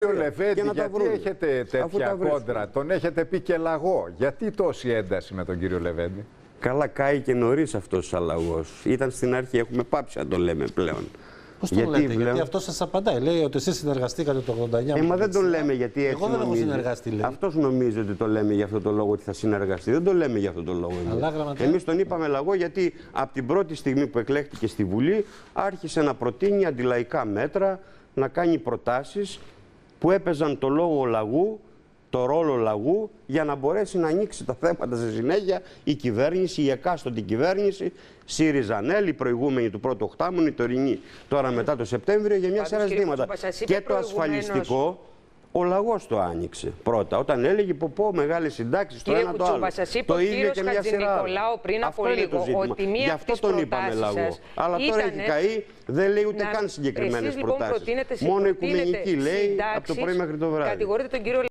Κύριο Λεβέντη, γιατί έχετε τέτοια κόντρα, τον έχετε πει και λαγό. Γιατί τόση ένταση με τον κύριο Λεβέντη? Καλά, κάει και νωρίς αυτός ο αλλαγός. Ήταν στην αρχή, έχουμε πάψει να το λέμε πλέον. Πώς το λέτε, γιατί αυτό σας απαντάει. Λέει ότι εσείς συνεργαστήκατε το 89. Μα δεν το λέμε γιατί έτσι. Εγώ δεν έχω συνεργαστεί, λέει. Αυτός νομίζει ότι το λέμε για αυτό το λόγο, ότι θα συνεργαστεί. Δεν το λέμε για αυτό το λόγο. Εμείς τον είπαμε λαγό γιατί από την πρώτη στιγμή που εκλέχτηκε στη Βουλή άρχισε να προτείνει αντιλαϊκά μέτρα, να κάνει προτάσεις που έπαιζαν το λόγο λαγού, το ρόλο λαγού, για να μπορέσει να ανοίξει τα θέματα στη συνέχεια η κυβέρνηση, η εκάστοτε κυβέρνηση, ΣΥΡΙΖΑ-ΝΕΛ, η προηγούμενη του πρώτου οχτάμινου, η τωρινή τώρα μετά το Σεπτέμβριο, για μια σειρά ζητήματα. Και το ασφαλιστικό, ο λαγός το άνοιξε πρώτα, όταν έλεγε πω μεγάλες συντάξεις, το ένα το άλλο. Το ίδιο και μια σειρά. Πριν από λίγο, ότι μία γι' αυτό τον είπαμε λαγό. Αλλά τώρα έχει καεί, δεν λέει ούτε καν συγκεκριμένες προτάσεις. Μόνο οικουμενική λέει από το πρωί μέχρι το βράδυ. Κατηγορείτε τον κύριο